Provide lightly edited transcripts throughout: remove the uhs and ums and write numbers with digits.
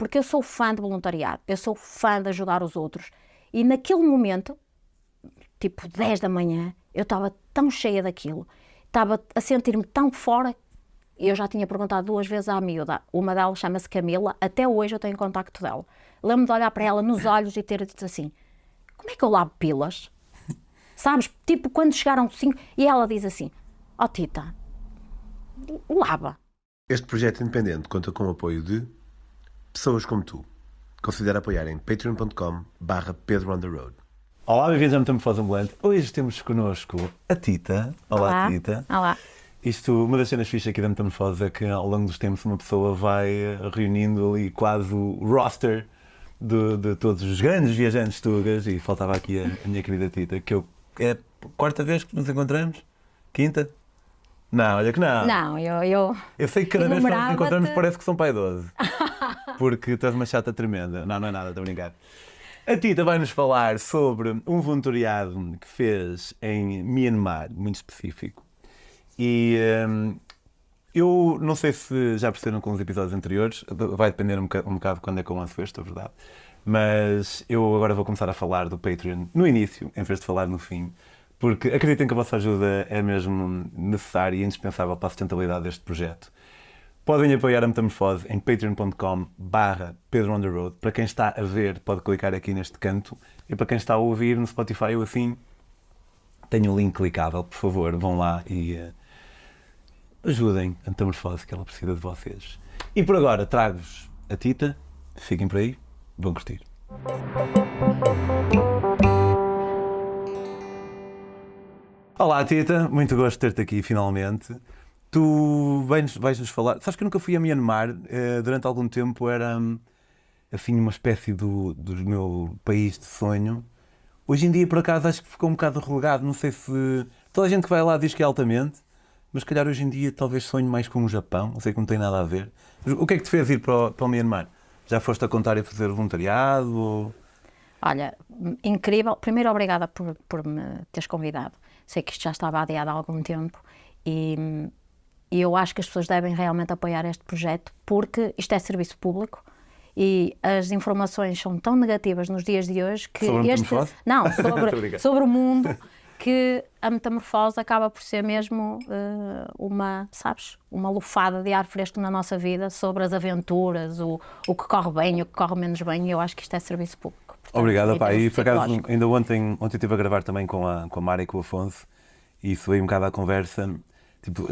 porque eu sou fã de voluntariado, eu sou fã de ajudar os outros. E naquele momento, tipo 10 da manhã, eu estava tão cheia daquilo, estava a sentir-me tão fora. Eu já tinha perguntado 2 vezes à miúda, uma delas chama-se Camila, até hoje eu tenho contacto dela. Lembro-me de olhar para ela nos olhos e ter dito assim, como é que eu lavo pilas? Sabes, tipo quando chegaram 5, e ela diz assim, ó Tita, lava. Este projeto independente conta com o apoio de pessoas como tu. Considera apoiar em patreon.com/Pedro on the Road. Olá, bem-vindos a Metamorfose Ambulante. Hoje temos connosco a Tita. Olá, Tita. Olá. Uma das cenas fixas aqui da Metamorfose é que ao longo dos tempos uma pessoa vai reunindo ali quase o roster de todos os grandes viajantes tugas, e faltava aqui a minha querida Tita, que é a 4ª vez que nos encontramos? 5ª? Não, olha que não. Não, eu sei que cada vez que nos encontramos parece que são pai 12. Porque tu és uma chata tremenda. Não é nada, estou a brincar. A Tita vai-nos falar sobre um voluntariado que fez em Myanmar, muito específico. E eu não sei se já perceberam com os episódios anteriores, vai depender um bocado quando é que eu lanço este, é verdade. Mas eu agora vou começar a falar do Patreon no início, em vez de falar no fim. Porque acreditem que a vossa ajuda é mesmo necessária e indispensável para a sustentabilidade deste projeto. Podem apoiar a Metamorfose em patreon.com/Pedro on the Road. Para quem está a ver, pode clicar aqui neste canto. E para quem está a ouvir no Spotify ou assim, tenho o link clicável. Por favor, vão lá e ajudem a Metamorfose, que ela precisa de vocês. E por agora, trago-vos a Tita. Fiquem por aí, vão curtir. Olá, Tita, muito gosto de ter-te aqui finalmente. Tu vais-nos falar. Sabes que eu nunca fui a Myanmar, durante algum tempo era assim uma espécie do meu país de sonho. Hoje em dia, por acaso, acho que ficou um bocado relegado. Não sei se toda a gente que vai lá diz que é altamente, mas se calhar hoje em dia talvez sonho mais com o Japão. Não sei que não tem nada a ver. Mas o que é que te fez ir para o Myanmar? Já foste a contar e fazer voluntariado? Ou... Olha, incrível. Primeiro, obrigada por me teres convidado. Sei que isto já estava adiado há algum tempo e eu acho que as pessoas devem realmente apoiar este projeto porque isto é serviço público e as informações são tão negativas nos dias de hoje que sobre o mundo, que a metamorfose acaba por ser mesmo uma lufada de ar fresco na nossa vida sobre as aventuras, o que corre bem, o que corre menos bem, e eu acho que isto é serviço público. Portanto, obrigado, pá. E por acaso, ainda ontem estive a gravar também com a Mara e com o Afonso, e isso veio um bocado à conversa. Tipo,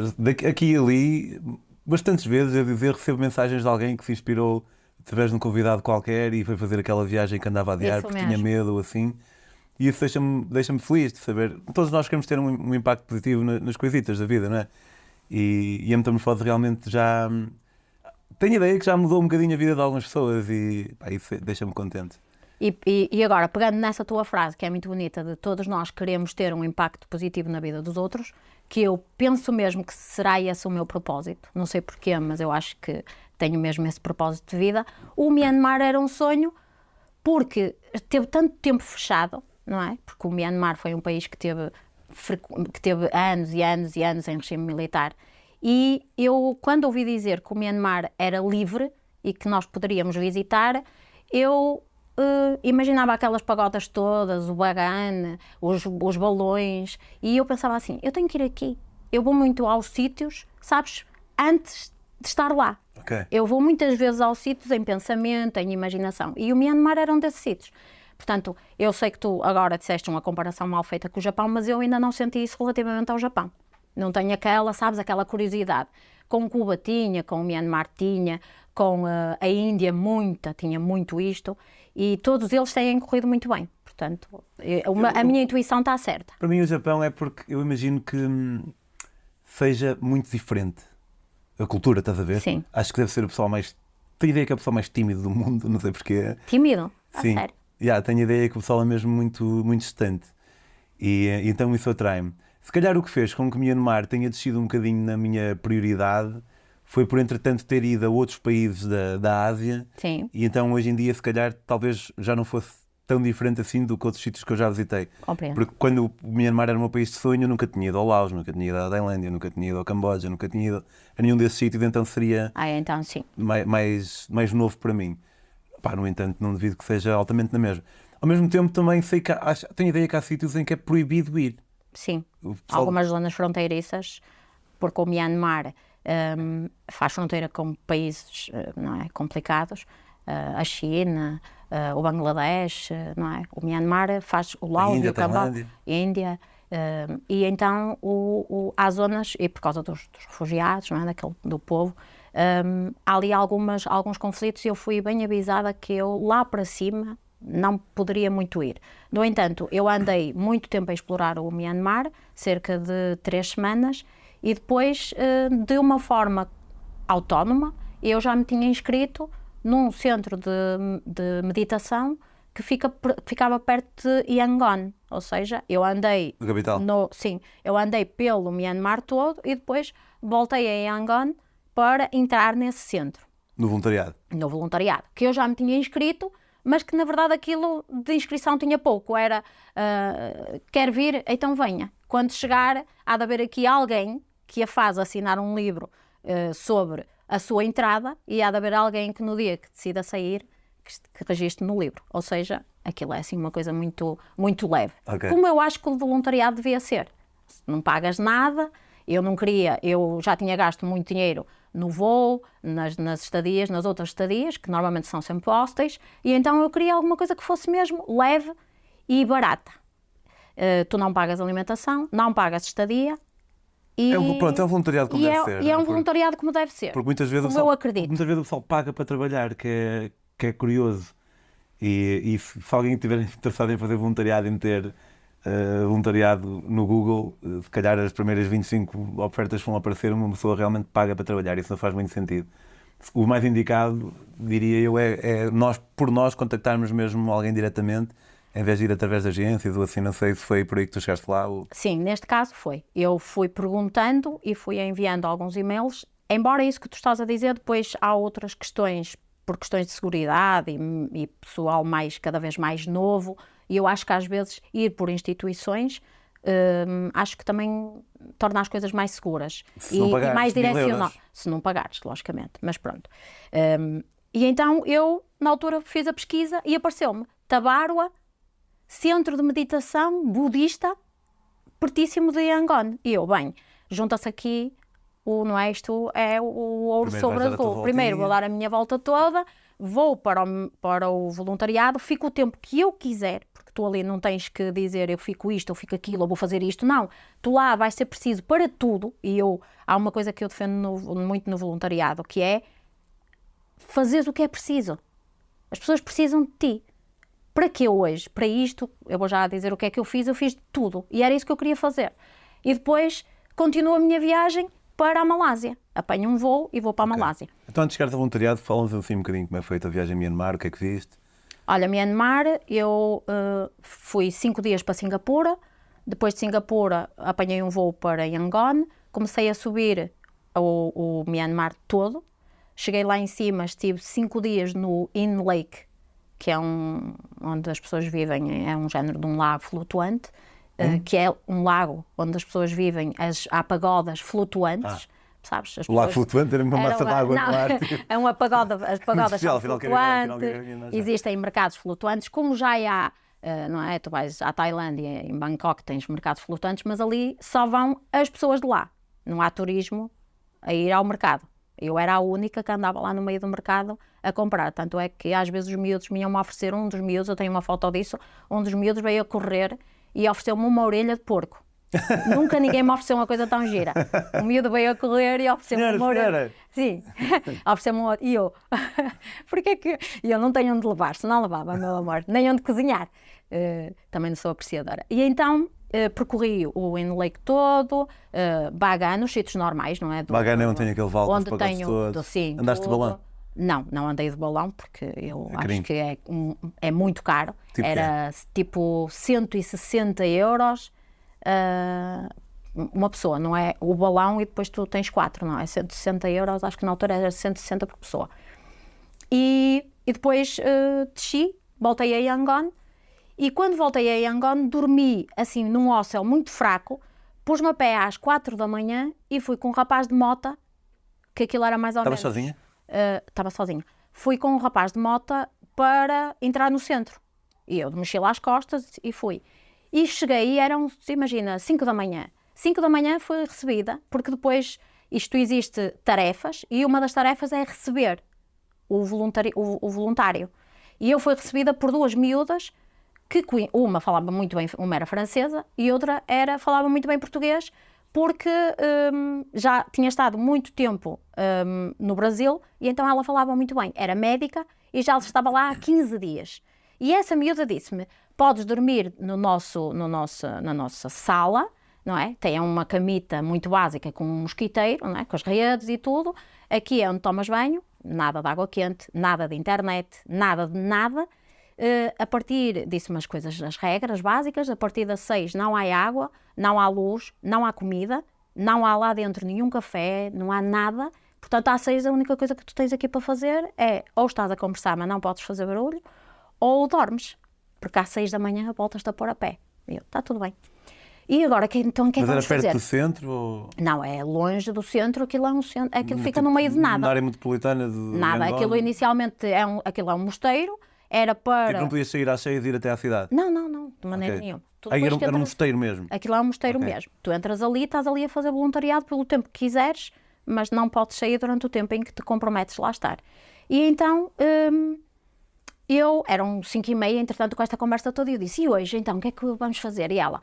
aqui e ali, bastantes vezes, eu dizer, recebo mensagens de alguém que se inspirou através de um convidado qualquer e foi fazer aquela viagem que andava a adiar isso porque mesmo. tinha medo ou assim. E isso deixa-me feliz de saber. Todos nós queremos ter um impacto positivo nas coisitas da vida, não é? E a Metamorfose realmente já... Tenho ideia que já mudou um bocadinho a vida de algumas pessoas e pá, isso deixa-me contente. E agora, pegando nessa tua frase, que é muito bonita, de todos nós queremos ter um impacto positivo na vida dos outros, que eu penso mesmo que será esse o meu propósito, não sei porquê, mas eu acho que tenho mesmo esse propósito de vida. O Myanmar era um sonho porque teve tanto tempo fechado, não é? Porque o Myanmar foi um país que teve anos e anos e anos em regime militar. E eu, quando ouvi dizer que o Myanmar era livre e que nós poderíamos visitar, eu imaginava aquelas pagodas todas, o bagan, os balões, e eu pensava assim, eu tenho que ir aqui. Eu vou muito aos sítios, sabes, antes de estar lá. Okay. Eu vou muitas vezes aos sítios em pensamento, em imaginação, e o Myanmar era um desses sítios. Portanto, eu sei que tu agora disseste uma comparação mal feita com o Japão, mas eu ainda não senti isso relativamente ao Japão. Não tenho aquela curiosidade. Com Cuba tinha, com o Myanmar tinha, com a Índia tinha muito isto, e todos eles têm corrido muito bem. Portanto, a minha intuição está certa. Para mim o Japão é porque eu imagino que seja muito diferente. A cultura, estás a ver? Sim. Acho que deve ser o pessoal mais... Tenho ideia que é o pessoal mais tímido do mundo, não sei porquê. Tímido? Sim. Sério? Tenho ideia que o pessoal é mesmo muito, muito distante. E então isso atrai-me. Se calhar o que fez com que Myanmar tenha descido um bocadinho na minha prioridade foi por, entretanto, ter ido a outros países da Ásia. Sim. E então, hoje em dia, se calhar, talvez já não fosse tão diferente assim do que outros sítios que eu já visitei. Compreendo. Porque quando o Myanmar era o meu país de sonho, eu nunca tinha ido ao Laos, nunca tinha ido à Tailândia, nunca tinha ido ao Camboja, nunca tinha ido a nenhum desses sítios, então seria Então sim. mais novo para mim. Pá, no entanto, não duvido que seja altamente na mesma. Ao mesmo tempo, também sei que tenho a ideia que há sítios em que é proibido ir. Sim, O pessoal- algumas zonas fronteiriças, porque o Myanmar faz fronteira com países não é, complicados, a China, o Bangladesh, não é? O Myanmar faz o Laos Índia, e o Camboja, Tailândia. Índia, e então há zonas, e por causa dos refugiados, não é? Do povo, há ali alguns conflitos e eu fui bem avisada que eu lá para cima não poderia muito ir. No entanto, eu andei muito tempo a explorar o Myanmar, cerca de 3 semanas, e depois, de uma forma autónoma, eu já me tinha inscrito num centro de meditação que ficava perto de Yangon, ou seja, eu andei Da capital. eu andei pelo Myanmar todo e depois voltei a Yangon para entrar nesse centro, No voluntariado. no voluntariado, que eu já me tinha inscrito, mas que na verdade aquilo de inscrição tinha pouco, era quer vir, então venha. Quando chegar, há de haver aqui alguém que a faz assinar um livro sobre a sua entrada e há de haver alguém que no dia que decida sair, que registre no livro. Ou seja, aquilo é assim uma coisa muito, muito leve. Ok. Como eu acho que o voluntariado devia ser. Não pagas nada, eu não queria, eu já tinha gasto muito dinheiro no voo, nas estadias, nas outras estadias, que normalmente são sempre hostéis, e então eu queria alguma coisa que fosse mesmo leve e barata. Tu não pagas alimentação, não pagas estadia, e, Pronto, é um voluntariado como deve ser. e é não um voluntariado como deve ser. Porque muitas vezes, como eu acredito. muitas vezes o pessoal paga para trabalhar, que é curioso. E se alguém estiver interessado em fazer voluntariado e meter voluntariado no Google, se calhar as primeiras 25 ofertas que vão aparecer, uma pessoa realmente paga para trabalhar. Isso não faz muito sentido. O mais indicado, diria eu, é por nós contactarmos mesmo alguém diretamente, em vez de ir através de agências ou assim. Não sei se foi por aí que tu chegaste lá. Sim, neste caso foi. Eu fui perguntando e fui enviando alguns e-mails. Embora isso que tu estás a dizer, depois há outras questões, por questões de seguridade e pessoal cada vez mais novo, e eu acho que às vezes ir por instituições acho que também torna as coisas mais seguras e mais direcional. Se não pagares, logicamente, mas pronto. E então eu, na altura, fiz a pesquisa e apareceu-me Tabarua, centro de meditação budista, pertíssimo de Yangon. E eu, bem, junta-se aqui, isto é o ouro sobre azul. Primeiro vou dar a minha volta toda, vou para o voluntariado, fico o tempo que eu quiser, porque tu ali não tens que dizer eu fico isto, eu fico aquilo, eu vou fazer isto. Não, tu lá vais ser preciso para tudo. E há uma coisa que eu defendo muito no voluntariado, que é fazeres o que é preciso. As pessoas precisam de ti. Para que hoje? Para isto, eu vou já dizer o que é que eu fiz de tudo. E era isso que eu queria fazer. E depois continuo a minha viagem para a Malásia. Apanho um voo e vou para a Malásia. Então, antes de chegares a voluntariado, fala-nos assim um bocadinho como é feita a viagem a Myanmar, o que é que viste? Olha, Myanmar, eu fui 5 dias para Singapura. Depois de Singapura, apanhei um voo para Yangon. Comecei a subir o Myanmar todo. Cheguei lá em cima, estive 5 dias no In Lake, que é onde as pessoas vivem, é um género de um lago flutuante, que é um lago onde as pessoas vivem, há pagodas flutuantes, sabes? O lago flutuante era uma massa de água no ar. É uma pagoda, as pagodas são flutuantes, final, existem mercados flutuantes, como já há, não é? Tu vais à Tailândia, em Bangkok tens mercados flutuantes, mas ali só vão as pessoas de lá, não há turismo a ir ao mercado. Eu era a única que andava lá no meio do mercado a comprar. Tanto é que às vezes os miúdos me iam-me oferecer, um dos miúdos, eu tenho uma foto disso, um dos miúdos veio a correr e ofereceu-me uma orelha de porco. Nunca ninguém me ofereceu uma coisa tão gira. O miúdo veio a correr e ofereceu-me uma orelha. Sim, ofereceu-me uma orelha. E eu, porque é que... eu não tenho onde levar, se não levava, meu amor, nem onde cozinhar. Também não sou apreciadora. E então... percorri o In Lake todo, Bagan, nos sítios normais, não é? Bagan é onde tem aquele vale onde tenho, sim, andaste de balão? Não andei de balão, porque eu acho que é muito caro. Tipo era tipo 160 euros uma pessoa, não é? O balão e depois tu tens 4, não é? 160 euros, acho que na altura era 160 por pessoa. E depois desci, voltei a Yangon. E quando voltei a Yangon, dormi assim num hostel muito fraco, pus-me a pé às 4 da manhã e fui com um rapaz de mota, que aquilo era mais ou menos... Estavas sozinha? Estava sozinha. Fui com um rapaz de mota para entrar no centro. E eu de mochila às costas e fui. E cheguei e eram, imagina, 5 da manhã. 5 da manhã fui recebida, porque depois isto existe tarefas e uma das tarefas é receber o voluntário. E eu fui recebida por 2 miúdas que uma falava muito bem, uma era francesa e outra falava muito bem português, porque já tinha estado muito tempo no Brasil e então ela falava muito bem. Era médica e já estava lá há 15 dias. E essa miúda disse-me, podes dormir na nossa sala, não é? Tem uma camita muito básica com um mosquiteiro, não é? Com as redes e tudo. Aqui é onde tomas banho, nada de água quente, nada de internet, nada de nada. A partir, disse-me as regras básicas, a partir das 6 não há água, não há luz, não há comida, não há lá dentro nenhum café, não há nada. Portanto, às 6 a única coisa que tu tens aqui para fazer é ou estás a conversar, mas não podes fazer barulho, ou dormes, porque às 6 da manhã voltas-te a pôr a pé. E eu, está tudo bem. E agora, então o que é que vamos fazer? Mas era perto do centro? Ou... Não, é longe do centro, aquilo é um centro, aquilo fica no meio de nada. Na área metropolitana de nada, Angola. aquilo inicialmente aquilo é um mosteiro, era para... Que não podias sair às 6 e ir até à cidade? Não, de maneira nenhuma. Aí era um mosteiro mesmo? Aquilo é um mosteiro mesmo. Tu entras ali, estás ali a fazer voluntariado pelo tempo que quiseres, mas não podes sair durante o tempo em que te comprometes lá a estar. E então, eram 5h30, entretanto, com esta conversa toda, e eu disse, e hoje, então, o que é que vamos fazer? E ela,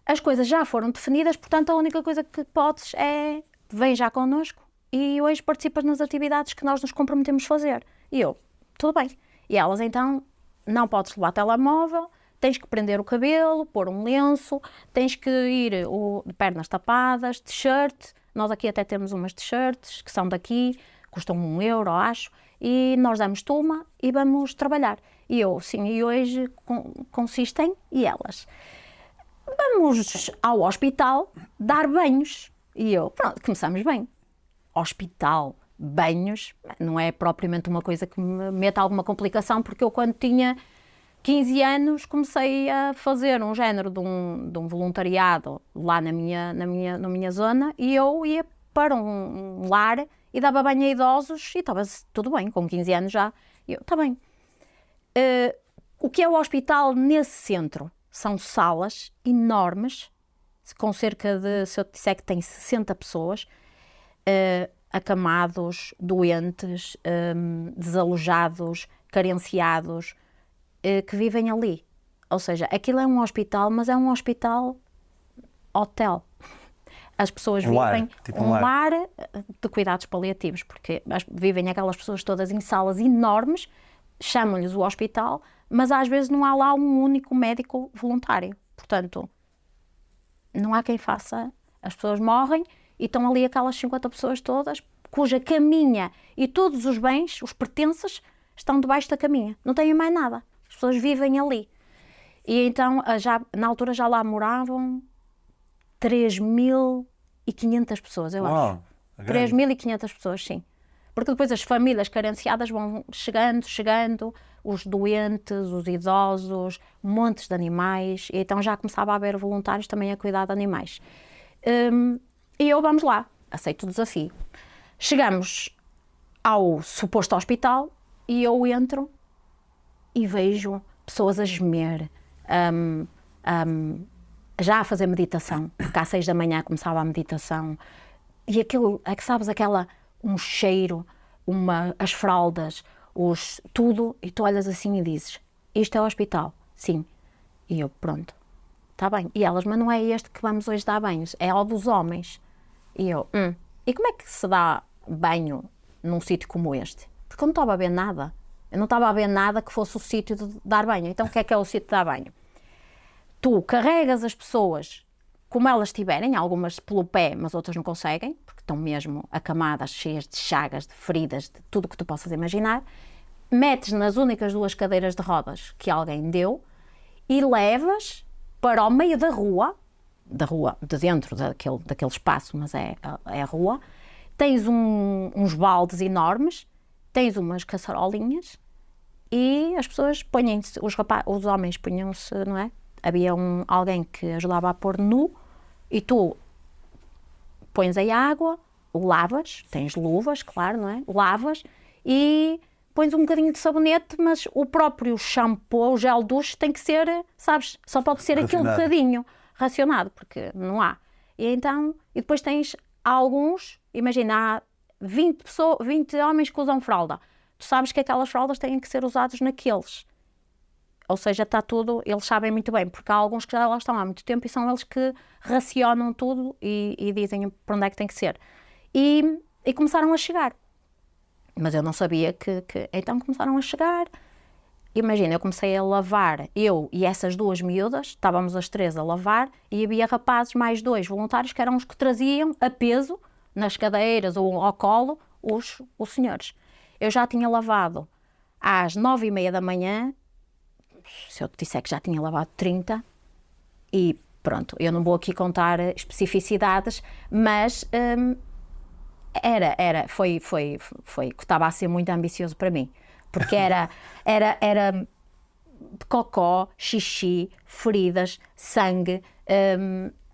as coisas já foram definidas, portanto, a única coisa que podes é, vem já connosco e hoje participas nas atividades que nós nos comprometemos a fazer. E eu, tudo bem. E elas, então, não podes levar telemóvel, tens que prender o cabelo, pôr um lenço, tens que ir de pernas tapadas, t-shirt. Nós aqui até temos umas t-shirts que são daqui, custam €1, acho, e nós damos-te uma e vamos trabalhar. E eu, sim, e hoje consistem, e elas, vamos ao hospital dar banhos. E eu, pronto, começamos bem. Hospital, banhos, não é propriamente uma coisa que me meta alguma complicação, porque eu quando tinha 15 anos comecei a fazer um género de um voluntariado lá na minha zona e eu ia para um lar e dava banho a idosos e estava tudo bem, com 15 anos já. E eu, está bem. O que é o hospital nesse centro? São salas enormes, com cerca de, se eu te disser que tem 60 pessoas, acamados, doentes, desalojados, carenciados, que vivem ali. Ou seja, aquilo é um hospital, mas é um hotel. As pessoas vivem tipo um lar de cuidados paliativos, porque vivem aquelas pessoas todas em salas enormes, chamam-lhes o hospital, mas às vezes não há lá um único médico voluntário. Portanto, não há quem faça. As pessoas morrem e estão ali aquelas 50 pessoas todas, cuja caminha e todos os bens, os pertences, estão debaixo da caminha. Não têm mais nada. As pessoas vivem ali. E então, na altura já lá moravam 3.500 pessoas, eu acho. 3.500 pessoas, sim. Porque depois as famílias carenciadas vão chegando, os doentes, os idosos, montes de animais, e então já começava a haver voluntários também a cuidar de animais. E eu, vamos lá, aceito o desafio. Chegamos ao suposto hospital e eu entro e vejo pessoas a gemer, já a fazer meditação, porque às 6 da manhã começava a meditação, e aquilo, é que sabes, um cheiro, as fraldas, tudo, e tu olhas assim e dizes, isto é o hospital? Sim. E eu, pronto, está bem. E elas, mas não é este que vamos hoje dar banhos, é ao dos homens. E eu, e como é que se dá banho num sítio como este? Porque eu não estava a ver nada. Eu não estava a ver nada que fosse o sítio de dar banho. Então o que é o sítio de dar banho? Tu carregas as pessoas como elas estiverem, algumas pelo pé, mas outras não conseguem, porque estão mesmo acamadas, cheias de chagas, de feridas, de tudo o que tu possas imaginar, metes nas únicas 2 cadeiras de rodas que alguém deu e levas para o meio da rua, de dentro daquele espaço, mas é a rua, tens uns baldes enormes, tens umas caçarolinhas e as pessoas põem-se, os homens punham-se, não é? Havia alguém que ajudava a pôr nu e tu pões aí a água, lavas, tens luvas, claro, não é? Lavas e pões um bocadinho de sabonete, mas o próprio shampoo, o gel douche tem que ser, sabes, só pode ser aquele bocadinho racionado, porque não há. E depois tens alguns, imagina, há 20 homens que usam fralda. Tu sabes que aquelas fraldas têm que ser usadas naqueles. Ou seja, está tudo, eles sabem muito bem, porque há alguns que já lá estão há muito tempo e são eles que racionam tudo e dizem para onde é que tem que ser. E começaram a chegar. Mas eu não sabia que... Então começaram a chegar. Imagina, eu comecei a lavar, eu e essas 2 miúdas, estávamos as 3 a lavar, e havia rapazes, mais 2 voluntários, que eram os que traziam a peso, nas cadeiras ou ao colo, os senhores. Eu já tinha lavado às 9h30 da manhã, se eu te disser que já tinha lavado 30, e pronto, eu não vou aqui contar especificidades, mas estava a ser muito ambicioso para mim, porque era cocó, xixi, feridas, sangue,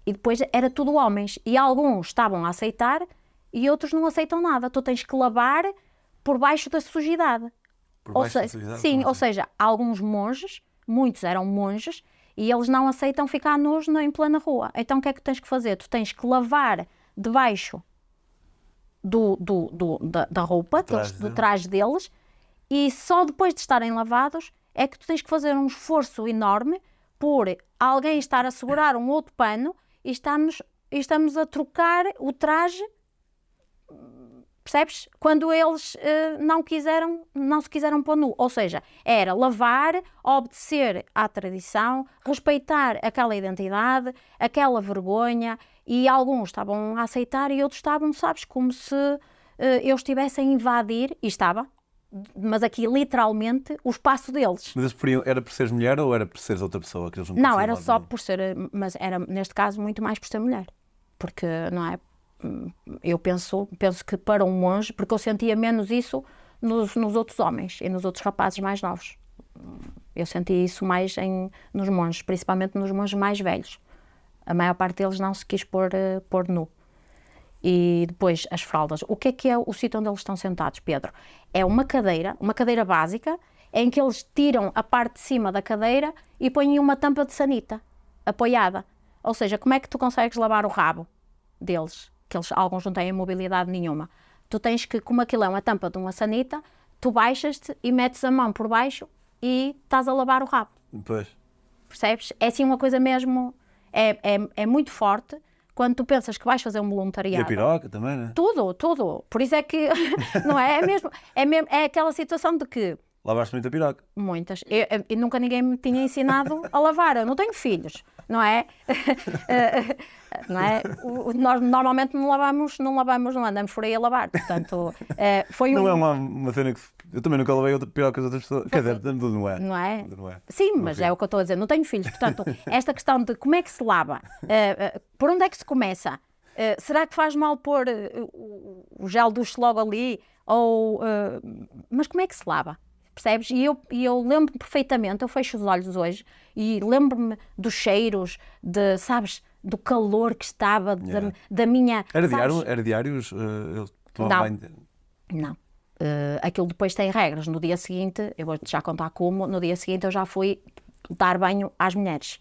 e depois era tudo homens, e alguns estavam a aceitar e outros não aceitam nada. Tu tens que lavar por baixo da sujidade. Sim, ou seja, alguns monges, muitos eram monges, e eles não aceitam ficar nus em plena rua. Então o que é que tens que fazer? Tu tens que lavar debaixo da roupa, do traje deles, e só depois de estarem lavados é que tu tens que fazer um esforço enorme por alguém estar a segurar um outro pano e estamos a trocar o traje, percebes? Quando eles não se quiseram pôr nu. Ou seja, era lavar, obedecer à tradição, respeitar aquela identidade, aquela vergonha, e alguns estavam a aceitar e outros estavam, sabes, como se eu estivesse a invadir, e estava, mas aqui literalmente, o espaço deles. Mas eles preferiam, era por seres mulher ou era por seres outra pessoa? Que eles não, era só por ser, mas era neste caso muito mais por ser mulher. Porque, não é? Eu penso que para um monge, porque eu sentia menos isso nos outros homens e nos outros rapazes mais novos. Eu senti isso mais nos monges, principalmente nos monges mais velhos. A maior parte deles não se quis pôr nu. E depois as fraldas. O que é o sítio onde eles estão sentados, Pedro? É uma cadeira básica, em que eles tiram a parte de cima da cadeira e põem uma tampa de sanita apoiada. Ou seja, como é que tu consegues lavar o rabo deles? Que alguns não têm mobilidade nenhuma. Tu tens que, como aquilo é uma tampa de uma sanita, tu baixas-te e metes a mão por baixo e estás a lavar o rabo. Pois. Percebes? É assim uma coisa mesmo... É muito forte quando tu pensas que vais fazer um voluntariado. E a piroca também, não é? Tudo. Por isso é que, não é? É aquela situação de que... Lavaste muita piroca? Muitas. E nunca ninguém me tinha ensinado a lavar. Eu não tenho filhos, não é? Não é? Nós normalmente não andamos por aí a lavar. Portanto, foi Não é uma cena que... Eu também nunca lavei pirocas de outras pessoas. Quer dizer, tudo não é. Não é? Sim, mas é o que eu estou a dizer. Não tenho filhos. Portanto, esta questão de como é que se lava, por onde é que se começa? Será que faz mal pôr o gel douche logo ali? Mas como é que se lava? Percebes? E eu lembro-me perfeitamente, eu fecho os olhos hoje e lembro-me dos cheiros, sabes, do calor que estava, da minha... Era diários? Não. Aquilo depois tem regras. No dia seguinte, eu vou-te já contar como, no dia seguinte eu já fui dar banho às mulheres.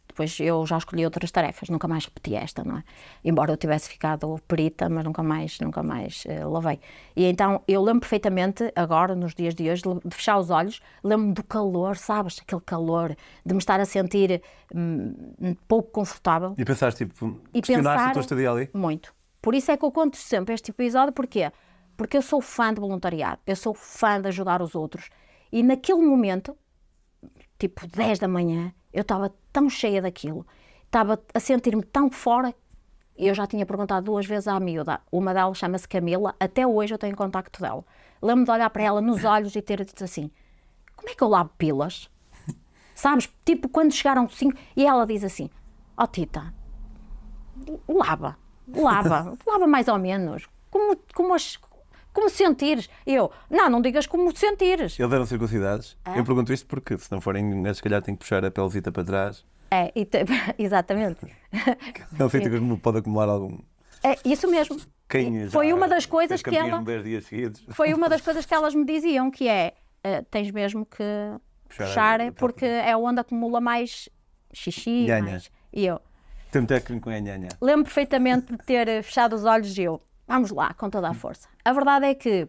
Depois eu já escolhi outras tarefas, nunca mais repeti esta, não é? Embora eu tivesse ficado perita, mas nunca mais lavei. E então eu lembro perfeitamente, agora, nos dias de hoje, de fechar os olhos, lembro-me do calor, sabes? Aquele calor, de me estar a sentir pouco confortável. E pensaste, questionaste a tua estadia ali? Muito. Por isso é que eu conto sempre este episódio, porquê? Porque eu sou fã de voluntariado, eu sou fã de ajudar os outros. E naquele momento, tipo 10 da manhã, eu estava tão cheia daquilo, estava a sentir-me tão fora. Eu já tinha perguntado 2 vezes à miúda, uma delas chama-se Camila, até hoje eu tenho contacto dela. Lembro-me de olhar para ela nos olhos e ter dito assim, como é que eu lavo pilas? Sabes, tipo quando chegaram 5, e ela diz assim, Tita, lava mais ou menos, como sentires. Eu, não digas como sentires. Eles eram circuncidados? Eu pergunto isto porque, se não forem, se calhar tem que puxar a pelezita para trás. Exatamente. É um sítio que pode acumular É isso mesmo. Foi uma das coisas que ela... 10 dias seguidos. Foi uma das coisas que elas me diziam, que é, tens mesmo que puxar, porque é onde acumula mais xixi, mais... E eu... Tem um técnico em nhanha. Lembro perfeitamente de ter fechado os olhos e eu, vamos lá, com toda a força. A verdade é que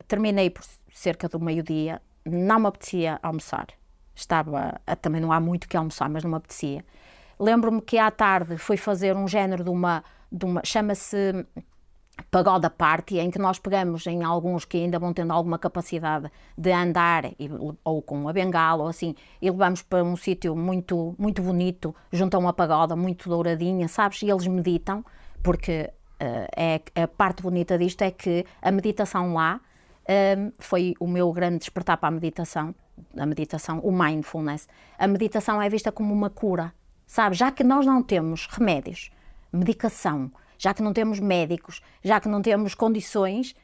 terminei por cerca do meio-dia, não me apetecia almoçar. Também não há muito que almoçar, mas não me apetecia. Lembro-me que à tarde fui fazer um género de uma chama-se pagoda party, em que nós pegamos em alguns que ainda vão tendo alguma capacidade de andar, ou com a bengala, ou assim, e levamos para um sítio muito, muito bonito, junto a uma pagoda, muito douradinha, sabes? E eles meditam, porque a parte bonita disto é que a meditação lá foi o meu grande despertar para a meditação, o mindfulness. A meditação é vista como uma cura, sabes? Já que nós não temos remédios, medicação, já que não temos médicos, já que não temos condições,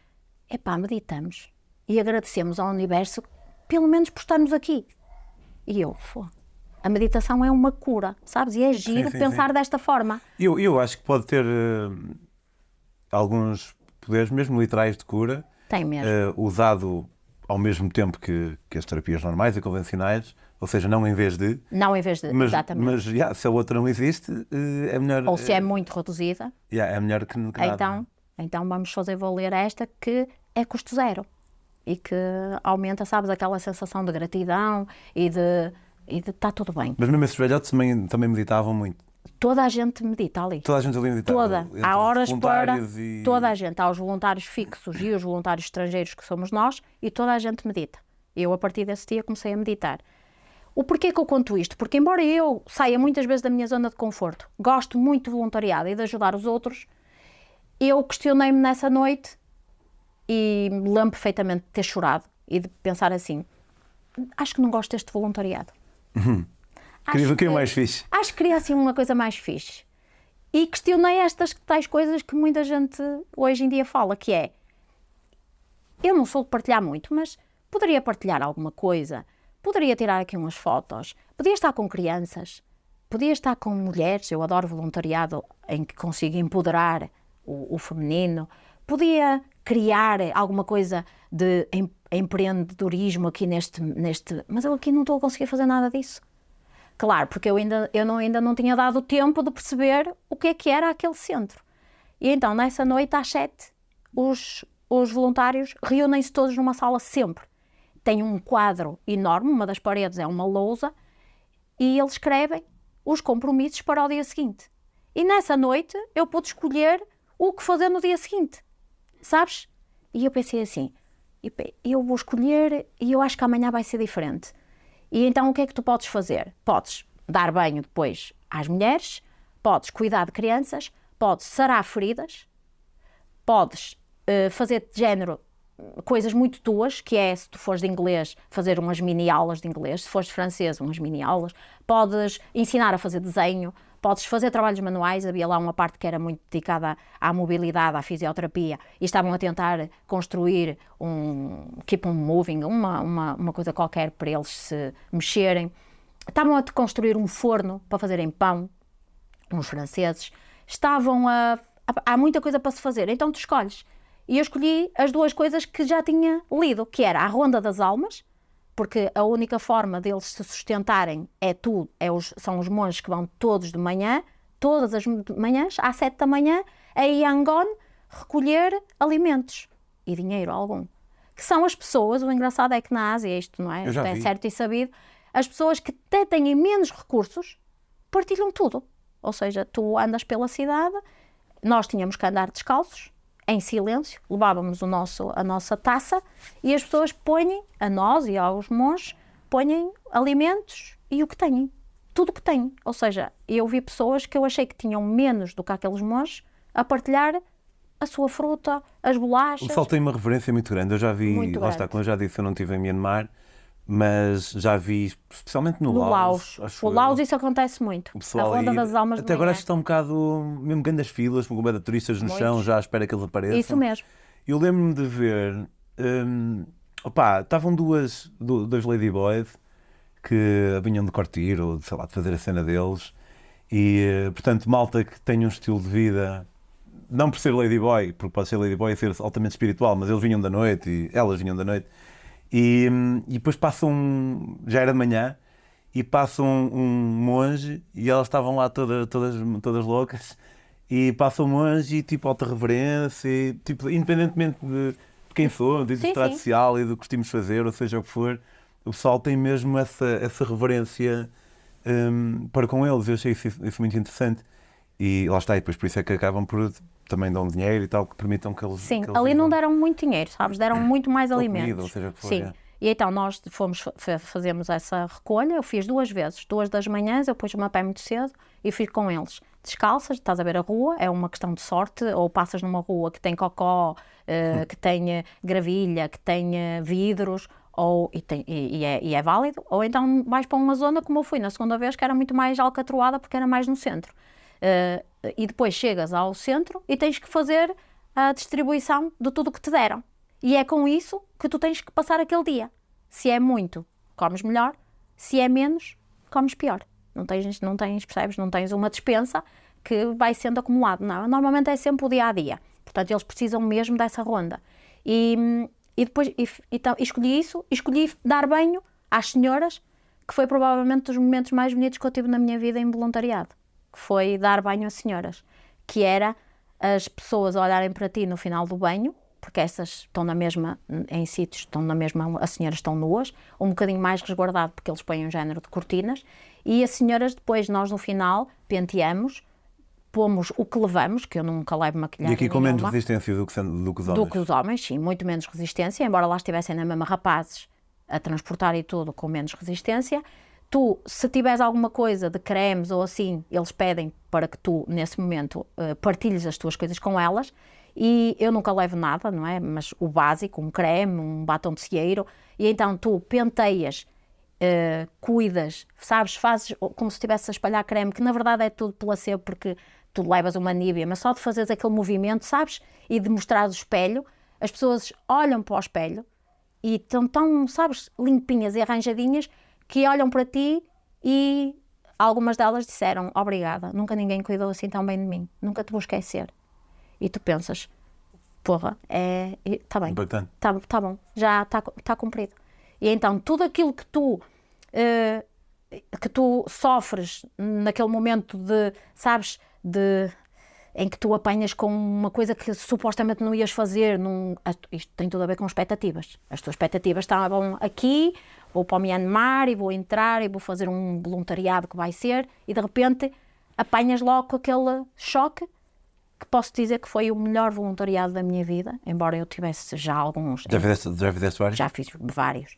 meditamos e agradecemos ao universo, pelo menos por estarmos aqui. E a meditação é uma cura, sabes? E é giro pensar desta forma. Eu acho que pode ter alguns poderes, mesmo literais, de cura. Tem mesmo. Usado ao mesmo tempo que as terapias normais e convencionais, ou seja, não em vez de... Não em vez de, exatamente. Mas se a outra não existe, é melhor... Ou se é muito reduzida. É melhor que nada. Então vamos fazer valer esta que é custo zero. E que aumenta, sabes, aquela sensação de gratidão e de está tudo bem. Mas mesmo esses velhotes também meditavam muito. Toda a gente medita ali. Toda a gente ali meditava. Toda. Há horas para toda a gente. Há os voluntários fixos e os voluntários estrangeiros, que somos nós, e toda a gente medita. Eu, a partir desse dia, comecei a meditar. O porquê que eu conto isto? Porque, embora eu saia muitas vezes da minha zona de conforto, gosto muito de voluntariado e de ajudar os outros, eu questionei-me nessa noite e me lembro perfeitamente de ter chorado e de pensar assim, acho que não gosto deste voluntariado. Queria mais fixe. Acho que queria assim uma coisa mais fixe. E questionei estas tais coisas que muita gente hoje em dia fala, que é, eu não sou de partilhar muito, mas poderia partilhar alguma coisa, poderia tirar aqui umas fotos, podia estar com crianças, podia estar com mulheres, eu adoro voluntariado em que consigo empoderar o feminino, podia criar alguma coisa de empreendedorismo aqui neste... Mas eu aqui não estou a conseguir fazer nada disso. Claro, porque eu ainda não tinha dado tempo de perceber o que era aquele centro. E então, nessa noite, às 7, os voluntários reúnem-se todos numa sala sempre. Tem um quadro enorme, uma das paredes é uma lousa, e eles escrevem os compromissos para o dia seguinte. E nessa noite, eu pude escolher o que fazer no dia seguinte. Sabes? E eu pensei assim, eu vou escolher e eu acho que amanhã vai ser diferente. E então o que é que tu podes fazer? Podes dar banho depois às mulheres, podes cuidar de crianças, podes sarar feridas, podes fazer de género coisas muito tuas, que é, se tu fores de inglês, fazer umas mini aulas de inglês, se fores de francês, umas mini aulas, podes ensinar a fazer desenho, podes fazer trabalhos manuais. Havia lá uma parte que era muito dedicada à mobilidade, à fisioterapia, e estavam a tentar construir keep on moving, uma coisa qualquer para eles se mexerem. Estavam a construir um forno para fazerem pão, uns franceses. Há muita coisa para se fazer, então tu escolhes. E eu escolhi as duas coisas que já tinha lido, que era a Ronda das Almas, porque a única forma deles se sustentarem são os monges que vão todos de manhã, todas as manhãs, às 7 da manhã, a Yangon, recolher alimentos e dinheiro algum. Que são as pessoas, o engraçado é que na Ásia, isto não é, é certo e sabido, as pessoas que até têm menos recursos partilham tudo. Ou seja, tu andas pela cidade, nós tínhamos que andar descalços, em silêncio, levávamos a nossa taça e as pessoas põem, a nós e aos monges, põem alimentos e o que têm, tudo o que têm. Ou seja, eu vi pessoas que eu achei que tinham menos do que aqueles monges a partilhar a sua fruta, as bolachas. O Sol tem uma referência muito grande. Eu já vi, muito lá está, como eu já disse, eu não estive em Myanmar, mas já vi, especialmente no Laos. O Laos isso acontece muito. A Ronda das Almas até agora acho que estão um bocado, mesmo grandes filas, com de turistas no chão, já à espera que eles apareçam. Isso mesmo. Eu lembro-me de ver, estavam dois ladyboys que vinham de curtir ou de fazer a cena deles, e portanto malta que tem um estilo de vida não por ser ladyboy, porque pode ser ladyboy e ser altamente espiritual, mas eles vinham da noite e elas vinham da noite. E depois passam, já era de manhã, e passa um monge e elas estavam lá todas loucas. E passa um monge e tipo alta reverência, e, tipo, independentemente de quem sou, do estrato social e do que gostamos de fazer, ou seja o que for, o pessoal tem mesmo essa reverência para com eles. Eu achei isso muito interessante. E lá está, e depois por isso é que acabam por também dão dinheiro e tal, que permitam que eles... Sim, que eles ali não vivam. deram muito dinheiro, sabes? Deram muito mais Ou alimentos. comida, ou seja o que for, Sim. é. E então nós fazemos essa recolha, eu fiz 2 vezes, 2 das manhãs, eu pus o meu pé muito cedo e fui com eles descalças, estás a ver a rua, é uma questão de sorte, ou passas numa rua que tem cocó, que tenha gravilha, que tenha vidros, e é válido, ou então vais para uma zona como eu fui na segunda vez, que era muito mais alcatroada porque era mais no centro. E depois chegas ao centro e tens que fazer a distribuição de tudo o que te deram. E é com isso que tu tens que passar aquele dia. Se é muito, comes melhor. Se é menos, comes pior. Não tens, percebes? Não tens uma despensa que vai sendo acumulado. Não, normalmente é sempre o dia-a-dia. Portanto, eles precisam mesmo dessa ronda. E depois então, escolhi isso. Escolhi dar banho às senhoras, que foi provavelmente dos momentos mais bonitos que eu tive na minha vida em voluntariado. Que foi dar banho às senhoras. Que era as pessoas olharem para ti no final do banho, porque essas estão na mesma, em sítios, estão na mesma, as senhoras estão nuas, um bocadinho mais resguardado porque eles põem um género de cortinas, e as senhoras depois, nós no final, penteamos, pomos o que levamos, que eu nunca levo maquilhagem E aqui com nenhuma, menos resistência do que os homens. do que os homens, sim, muito menos resistência, embora lá estivessem na mesma rapazes a transportar e tudo com menos resistência. Tu, se tiveres alguma coisa de cremes ou assim, eles pedem para que tu, nesse momento, partilhes as tuas coisas com elas. E eu nunca levo nada, não é? Mas o básico, um creme, um batom de cieiro, e então tu penteias, cuidas, sabes, fazes como se estivesse a espalhar creme, que na verdade é tudo placebo, porque tu levas uma Nívea, mas só de fazeres aquele movimento, sabes, e de mostrares o espelho, as pessoas olham para o espelho e estão tão, sabes, limpinhas e arranjadinhas, que olham para ti e algumas delas disseram obrigada, nunca ninguém cuidou assim tão bem de mim, nunca te vou esquecer. E tu pensas, porra, está bem, está bom, já está cumprido. E então tudo aquilo que tu sofres naquele momento de, sabes, em que tu apanhas com uma coisa que supostamente não ias fazer, isto tem tudo a ver com expectativas. As tuas expectativas estavam aqui, vou para o Myanmar e vou entrar e vou fazer um voluntariado que vai ser, e de repente apanhas logo com aquele choque, que posso dizer que foi o melhor voluntariado da minha vida, embora eu tivesse já alguns. Já fizeste vários? Já fiz vários.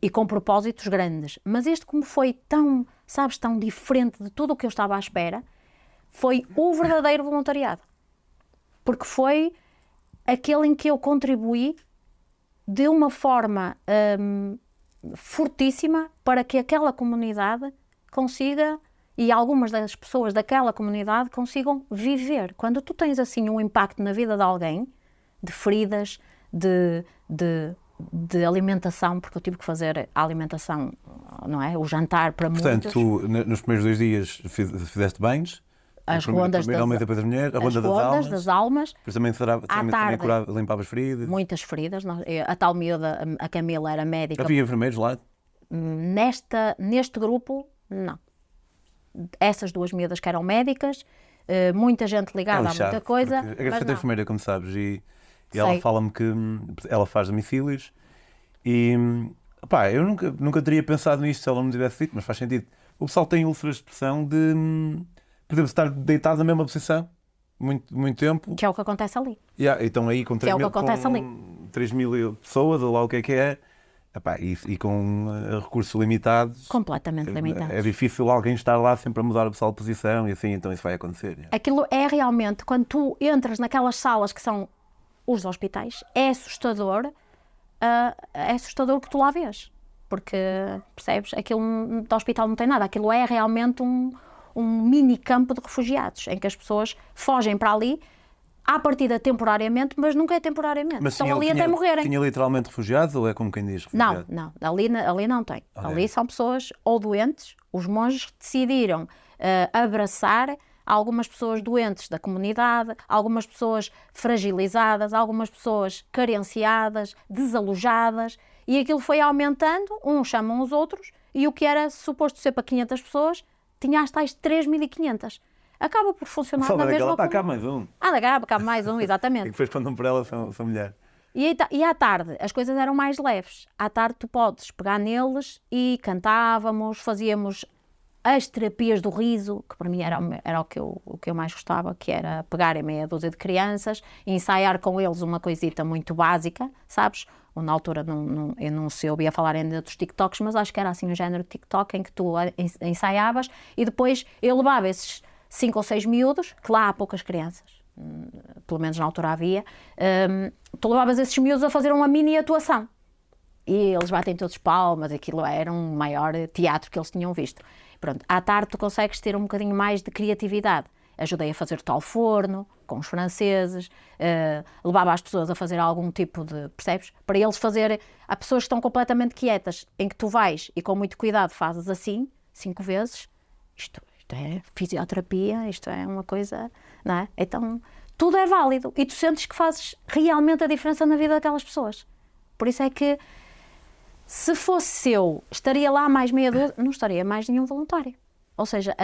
E com propósitos grandes. Mas este, como foi tão, sabes, tão diferente de tudo o que eu estava à espera, foi o verdadeiro voluntariado. Porque foi aquele em que eu contribuí de uma forma fortíssima para que aquela comunidade consiga, e algumas das pessoas daquela comunidade consigam viver. Quando tu tens assim um impacto na vida de alguém, de feridas, de alimentação, porque eu tive que fazer a alimentação, não é? O jantar para muitos. Portanto, tu nos primeiros 2 dias fizeste banhos, as rondas das almas. Depois também limpavas feridas. Muitas feridas. A tal miúda, a Camila, era médica. Havia enfermeiros lá? Neste grupo, não. Essas 2 miúdas que eram médicas, muita gente ligada a muita coisa. A Graça é enfermeira, como sabes, e ela fala-me que ela faz domicílios e pá, eu nunca teria pensado nisto se ela não me tivesse dito, mas faz sentido. O pessoal tem úlceras de pressão de, por exemplo, estar deitado na mesma posição muito tempo. Que é o que acontece ali. Então aí com 3 mil pessoas, ou lá o que é. Epá, e com recursos limitados, completamente limitados. É difícil alguém estar lá sempre a mudar o pessoal de posição e assim, então isso vai acontecer. Aquilo é realmente, quando tu entras naquelas salas que são os hospitais, é assustador que tu lá vês. Porque, percebes, aquilo do hospital não tem nada, aquilo é realmente um mini campo de refugiados, em que as pessoas fogem para ali, à partida temporariamente, mas nunca é temporariamente. Mas estão ali até morrerem. Tinha literalmente refugiados ou é como quem diz refugiado? Não. Ali não tem. Ali são pessoas ou doentes. Os monges decidiram abraçar algumas pessoas doentes da comunidade, algumas pessoas fragilizadas, algumas pessoas carenciadas, desalojadas, e aquilo foi aumentando, uns chamam os outros, e o que era suposto ser para 500 pessoas, tinha as tais 3.500. Acaba por funcionar da mesma forma. Cabe mais um. Cabe mais um, exatamente. E depois quando um por ela são mulher. E à tarde as coisas eram mais leves. À tarde tu podes pegar neles e cantávamos, fazíamos as terapias do riso, que para mim era o que eu mais gostava, que era pegar em meia dúzia de crianças e ensaiar com eles uma coisita muito básica, sabes? Na altura eu não se ouvia falar ainda dos TikToks, mas acho que era assim um género de TikTok em que tu ensaiavas e depois eu levava esses 5 ou 6 miúdos, que lá há poucas crianças, pelo menos na altura havia, tu levavas esses miúdos a fazer uma mini atuação. E eles batem todos palmas, aquilo era um maior teatro que eles tinham visto. Pronto, à tarde tu consegues ter um bocadinho mais de criatividade. Ajudei a fazer tal forno, com os franceses, levava as pessoas a fazer algum tipo de, percebes? Para eles fazerem, há pessoas que estão completamente quietas, em que tu vais e com muito cuidado fazes assim, 5 vezes, isto é fisioterapia, isto é uma coisa, não é? Então, tudo é válido e tu sentes que fazes realmente a diferença na vida daquelas pessoas. Por isso é que, se fosse eu, estaria lá mais meia dúzia, não estaria mais nenhum voluntário. Ou seja, há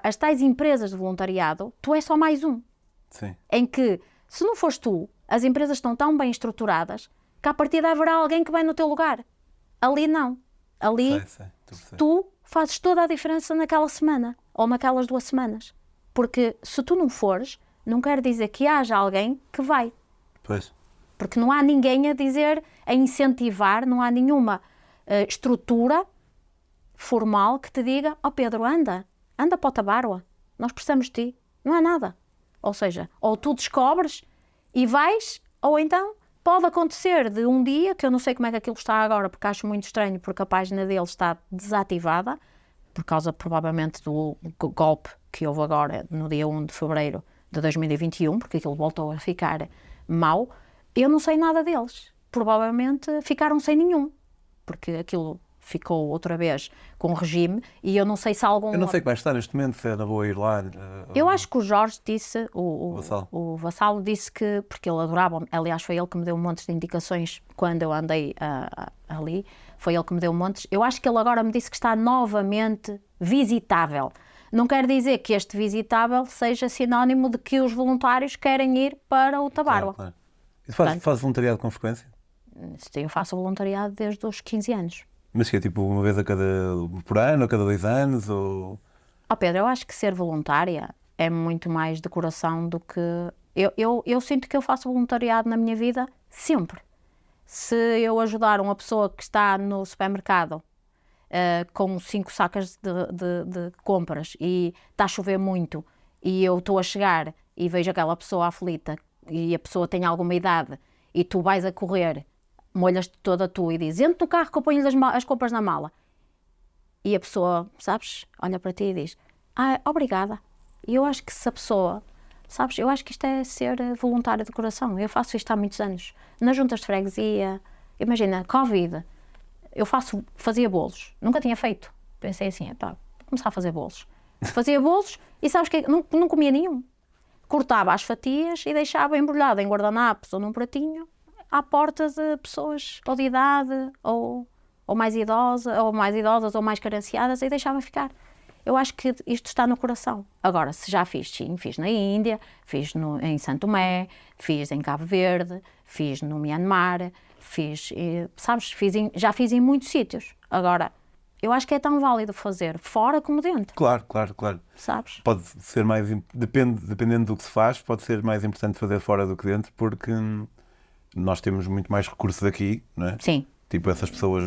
as tais empresas de voluntariado, tu és só mais um. Sim. Em que, se não fores tu, as empresas estão tão bem estruturadas que à partida haverá alguém que vai no teu lugar. Ali não. Ali tu fazes toda a diferença naquela semana ou naquelas 2 semanas. Porque se tu não fores, não quer dizer que haja alguém que vai. Pois. Porque não há ninguém a dizer, a incentivar, não há nenhuma estrutura formal que te diga: ó Pedro, anda para o Tabarua, nós precisamos de ti. Não há nada. Ou seja, ou tu descobres e vais, ou então pode acontecer de um dia, que eu não sei como é que aquilo está agora, porque acho muito estranho, porque a página dele está desativada, por causa provavelmente do golpe que houve agora no dia 1 de fevereiro de 2021, porque aquilo voltou a ficar mau. Eu não sei nada deles. Provavelmente ficaram sem nenhum, porque aquilo ficou outra vez com o regime e eu não sei se algum... Eu não sei como é que está neste momento, se era boa ir lá. Eu acho que o Jorge disse, o Vassalo disse que, porque ele adorava, aliás foi ele que me deu um monte de indicações quando eu andei ali, foi ele que me deu um monte. Eu acho que ele agora me disse que está novamente visitável. Não quer dizer que este visitável seja sinónimo de que os voluntários querem ir para o Tabarua. Claro. E faz voluntariado com frequência? Eu faço voluntariado desde os 15 anos. Mas que é tipo uma vez por ano, a cada 2 anos? Ou... Pedro, eu acho que ser voluntária é muito mais de coração do que... Eu sinto que eu faço voluntariado na minha vida sempre. Se eu ajudar uma pessoa que está no supermercado com 5 sacas de compras e está a chover muito e eu estou a chegar e vejo aquela pessoa aflita e a pessoa tem alguma idade e tu vais a correr, molhas-te toda tu e dizes: entra no carro que eu ponho as compras na mala. E a pessoa, sabes, olha para ti e diz: obrigada. E eu acho que se a pessoa, sabes, eu acho que isto é ser voluntário de coração. Eu faço isto há muitos anos. Nas juntas de freguesia, imagina, Covid, eu fazia bolos. Nunca tinha feito. Pensei assim, vou começar a fazer bolos. Fazia bolos e sabes que não comia nenhum. Cortava as fatias e deixava embrulhado em guardanapos ou num pratinho à porta de pessoas ou de idade ou mais idosas ou mais carenciadas e deixava ficar. Eu acho que isto está no coração. Agora, se já fiz, sim, fiz na Índia, fiz em Santo Tomé, fiz em Cabo Verde, fiz no Myanmar, já fiz em muitos sítios. Agora, eu acho que é tão válido fazer fora como dentro. Claro. Sabes? Pode ser mais, dependendo do que se faz, pode ser mais importante fazer fora do que dentro, porque nós temos muito mais recursos aqui, não é? Sim. Tipo, essas pessoas...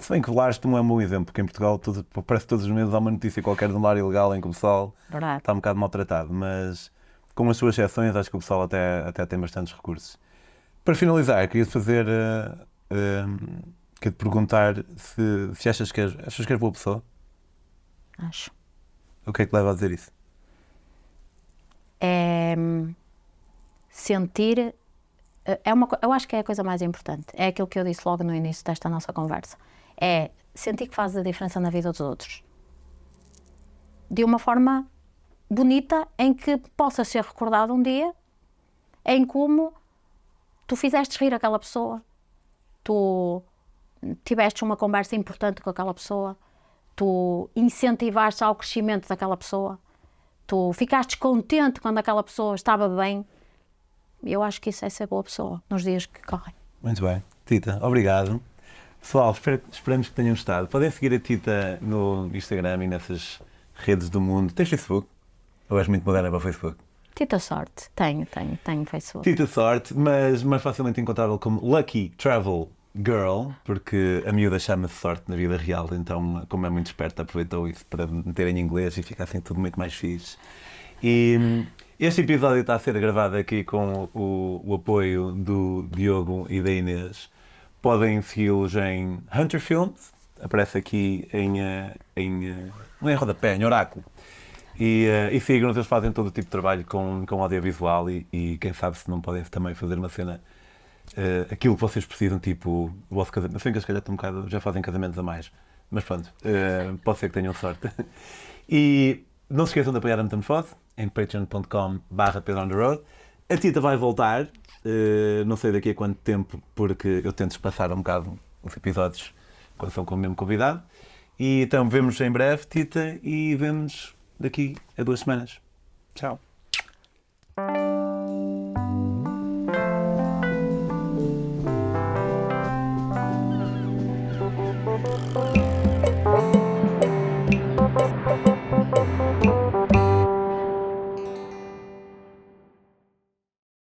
Se bem que Lares não é um bom exemplo, porque em Portugal parece que todos os meses há uma notícia qualquer de um lar ilegal em que o pessoal está um bocado maltratado, mas com as suas exceções acho que o pessoal até tem bastantes recursos. Para finalizar, queria te perguntar se achas que és boa pessoa? Acho. O que é que leva a dizer isso? É sentir... eu acho que é a coisa mais importante. É aquilo que eu disse logo no início desta nossa conversa. É sentir que fazes a diferença na vida dos outros. de uma forma bonita, em que possa ser recordado um dia em como tu fizeste rir aquela pessoa, tu tiveste uma conversa importante com aquela pessoa, tu incentivaste ao crescimento daquela pessoa, tu ficaste contente quando aquela pessoa estava bem. Eu acho que isso é ser boa pessoa nos dias que correm. Muito bem. Tita, obrigado. Pessoal, esperamos que tenham gostado. Podem seguir a Tita no Instagram e nessas redes do mundo. Tens Facebook? Ou és muito moderna para o Facebook? Tita Sorte, tenho Facebook. Tita Sorte, mas mais facilmente encontrável como Lucky Travel Girl, porque a miúda chama-se Sorte na vida real, então, como é muito esperta, aproveitou isso para meter em inglês e ficar assim tudo muito mais fixe. E este episódio está a ser gravado aqui com o apoio do Diogo e da Inês. Podem segui-los em Hunter Films, aparece aqui não é em rodapé, em oráculo. E sigam-nos, eles fazem todo o tipo de trabalho com audiovisual e quem sabe se não podem também fazer uma cena, aquilo que vocês precisam, tipo o vosso casamento. Eu sei que se calhar já fazem casamentos a mais, mas pronto, pode ser que tenham sorte. E não se esqueçam de apoiar a Metamorfose em patreon.com/PedroOnTheRoad. A Tita vai voltar, não sei daqui a quanto tempo, porque eu tento espaçar um bocado os episódios quando são com o mesmo convidado. E então vemos em breve, Tita, e vemos daqui a 2 semanas. Tchau.